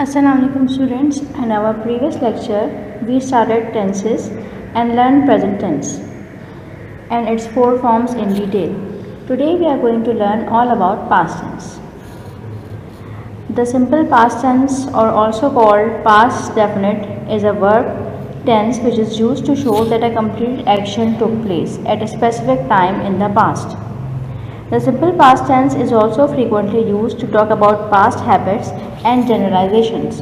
Assalamualaikum students. In our previous lecture we started tenses and learned present tense and its four forms in detail. Today we are going to learn all about past tense. The simple past tense, or also called past definite, is a verb tense which is used to show that a completed action took place at a specific time in the past. The simple past tense is also frequently used to talk about past habits and generalizations.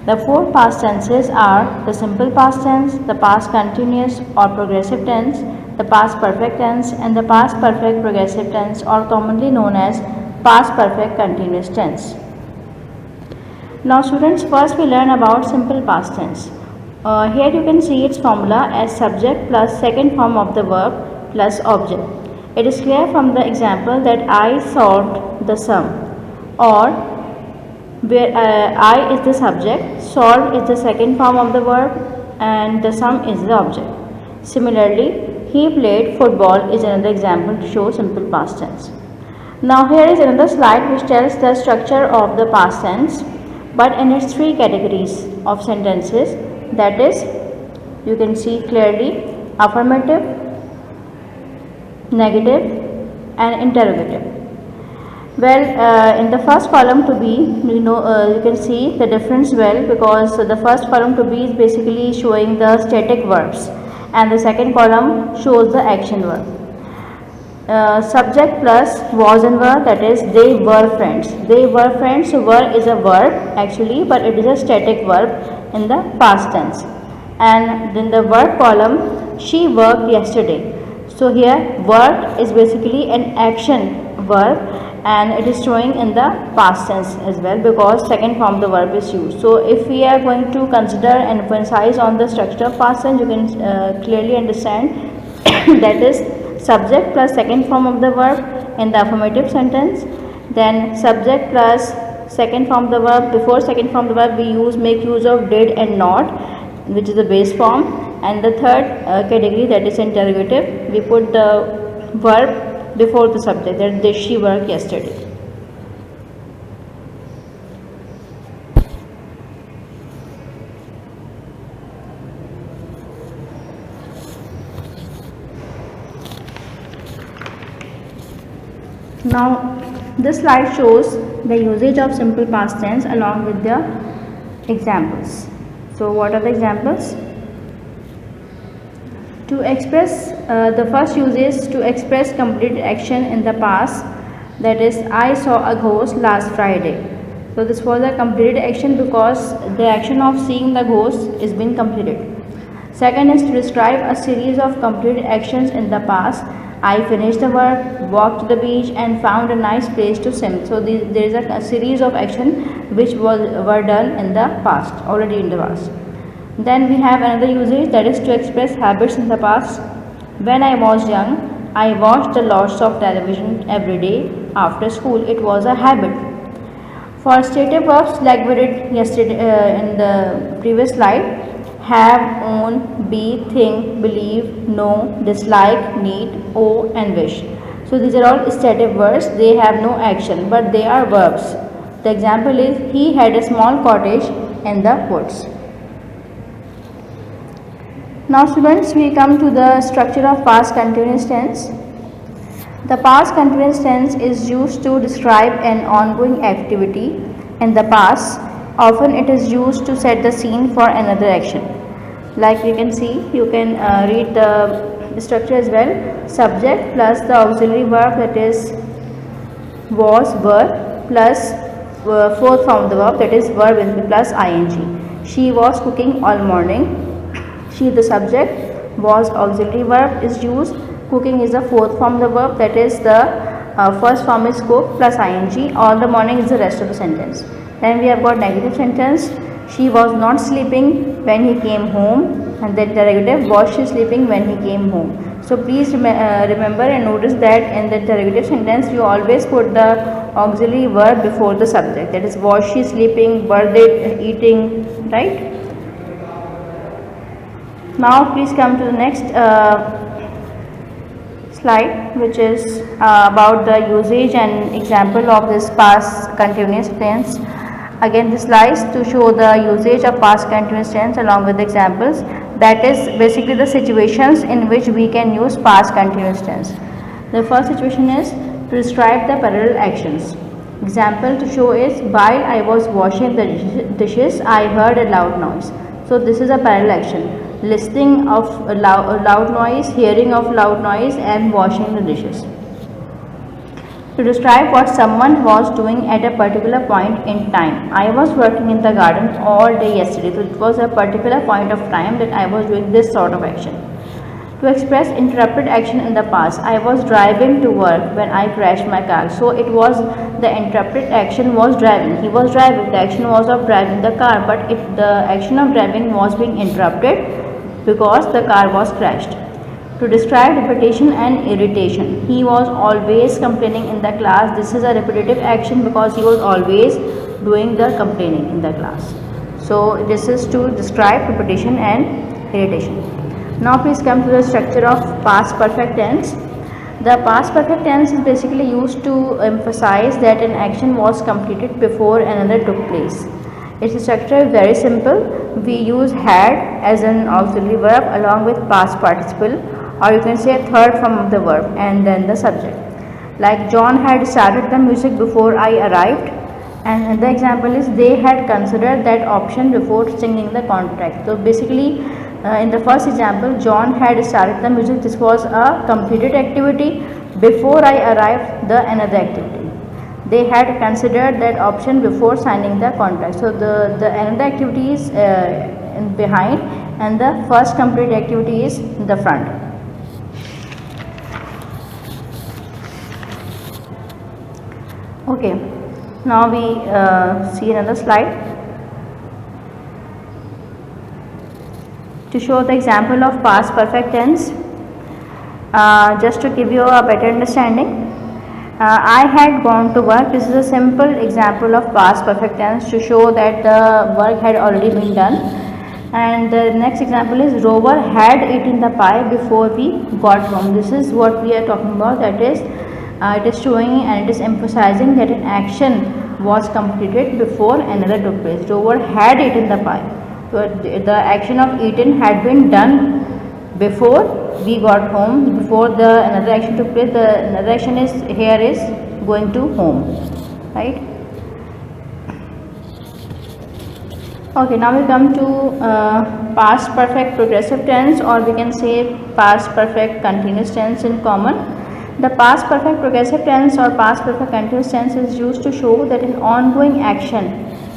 The four past tenses are the simple past tense, the past continuous or progressive tense, the past perfect tense, and the past perfect progressive tense, or commonly known as past perfect continuous tense. Now students, first we learn about simple past tense. Here you can see its formula as subject plus second form of the verb plus object. It is clear from the example that I solved the sum, or where I is the subject, solved is the second form of the verb, and the sum is the object. Similarly, he played football is another example to show simple past tense. Now here is another slide which tells the structure of the past tense, but in its three categories of sentences, that is, you can see clearly affirmative, negative, and interrogative. Well, in the first column to be, you can see the difference well, because the first column to be is basically showing the static verbs and the second column shows the action verb. Subject plus was and were, that is, they were friends. They were friends. So were is a verb actually, but it is a static verb in the past tense. And in the verb column, she worked yesterday. So here work is basically an action verb and it is showing in the past tense as well, because second form the verb is used. So if we are going to consider and emphasize on the structure of past tense, you can clearly understand that is subject plus second form of the verb in the affirmative sentence, then subject plus second form of the verb. Before second form of the verb we make use of did and not, which is the base form, and the third category, that is interrogative, we put the verb before the subject, that did she work yesterday. Now this slide shows the usage of simple past tense along with the examples. So what are the examples? To express, the first use is to express completed action in the past, that is, I saw a ghost last Friday. So this was a completed action because the action of seeing the ghost is been completed. Second is to describe a series of completed actions in the past. I finished the work, walked to the beach, and found a nice place to swim. So there is a series of action which were done in the past, already in the past. Then we have another usage, that is to express habits in the past. When I was young, I watched lots of television every day after school. It was a habit. For stative verbs, like we did yesterday in the previous slide, have, own, be, think, believe, know, dislike, need, owe, and wish. So these are all stative verbs. They have no action, but they are verbs. The example is, he had a small cottage in the woods. Now students, we come to the structure of past continuous tense. The past continuous tense is used to describe an ongoing activity in the past. Often it is used to set the scene for another action. Like you can see, you can read the structure as well. Subject plus the auxiliary verb, that is was, were, plus fourth form of the verb, that is verb plus ing. She was cooking all morning. She the subject, was auxiliary verb is used, cooking is the fourth form of the verb, that is the first form is cook plus ing, all the morning is the rest of the sentence. Then we have got negative sentence, she was not sleeping when he came home, and then interrogative, was she sleeping when he came home. So please remember and notice that in the interrogative sentence you always put the auxiliary verb before the subject, that is was she sleeping, were they eating, right? Now please come to the next slide, which is about the usage and example of this past continuous tense. Again, this slides to show the usage of past continuous tense along with examples. That is basically the situations in which we can use past continuous tense. The first situation is to describe the parallel actions. Example to show is, while I was washing the dishes, I heard a loud noise. So this is a parallel action. Listening of a loud noise, hearing of loud noise, and washing the dishes. To describe what someone was doing at a particular point in time. I was working in the garden all day yesterday. So it was a particular point of time that I was doing this sort of action. To express interrupted action in the past. I was driving to work when I crashed my car. So it was the interrupted action was driving. He was driving. The action was of driving the car, but the action of driving was being interrupted because the car was crashed. To describe repetition and irritation. He was always complaining in the class. This is a repetitive action because he was always doing the complaining in the class. So this is to describe repetition and irritation. Now please come to the structure of past perfect tense. The past perfect tense is basically used to emphasize that an action was completed before another took place. Its structure is very simple. We use had as an auxiliary verb along with past participle, or you can say a third form of the verb and then the subject. Like John had started the music before I arrived, and the example is they had considered that option before signing the contract. So basically in the first example, John had started the music. This was a completed activity. Before I arrived, the another activity. They had considered that option before signing the contract. So the another activity is behind, and the first completed activity is in the front. Okay, now we see another slide to show the example of past perfect tense. Just to give you a better understanding, I had gone to work. This is a simple example of past perfect tense to show that the work had already been done. And the next example is Rover had eaten the pie before we got home. This is what we are talking about, that is it is showing and it is emphasizing that an action was completed before another took place. Rover had eaten the pie. So the action of eaten had been done before we got home, before the another action took place. The another action is here is going to home, right? Okay, now we come to past perfect progressive tense, or we can say past perfect continuous tense in common. The past perfect progressive tense or past perfect continuous tense is used to show that an ongoing action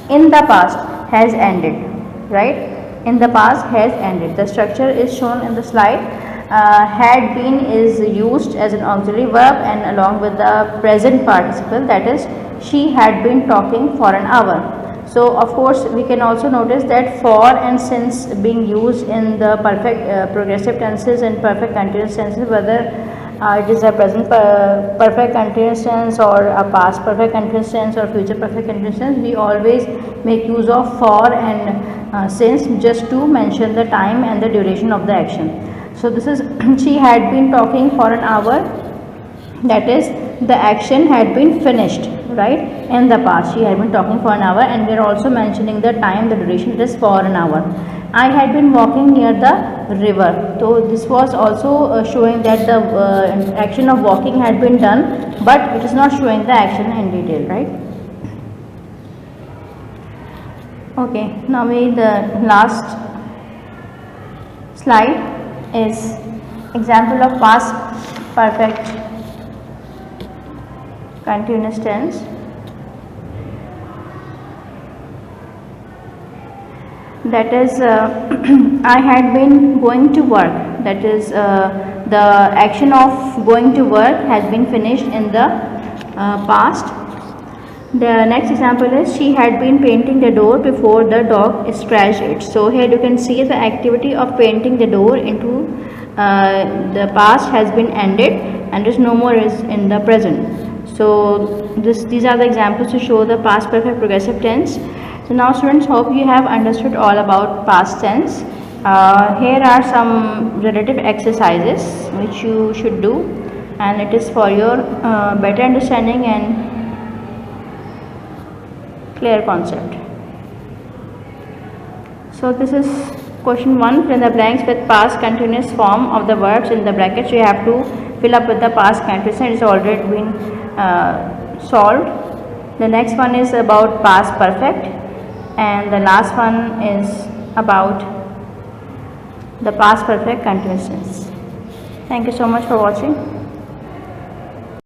in the past has ended, right? In the past has ended. The structure is shown in the slide. Had been is used as an auxiliary verb and along with the present participle, that is she had been talking for an hour. So of course we can also notice that for and since being used in the perfect progressive tenses and perfect continuous tenses, whether it is a present perfect continuous tense or a past perfect continuous tense or future perfect continuous tense, we always make use of for and since just to mention the time and the duration of the action. So this is she had been talking for an hour, that is the action had been finished, right? In the past she had been talking for an hour, and we are also mentioning the time, the duration, it is for an hour. I had been walking near the river. So this was also showing that the action of walking had been done, but it is not showing the action in detail, right? Okay, now the last slide is example of past perfect continuous tense. That is I had been going to work. That is the action of going to work has been finished in the past. The next example is she had been painting the door before the dog scratched it. So here you can see the activity of painting the door into the past has been ended, and is no more is in the present. So these are the examples to show the past perfect progressive tense. So now students, hope you have understood all about past tense. Here are some relative exercises which you should do, and it is for your better understanding and clear concept. So this is question 1. Fill in the blanks with past continuous form of the verbs in the brackets. You have to fill up with the past continuous, and it's already been solved. The next one is about past perfect, and the last one is about the past perfect continuous tense. Thank you so much for watching.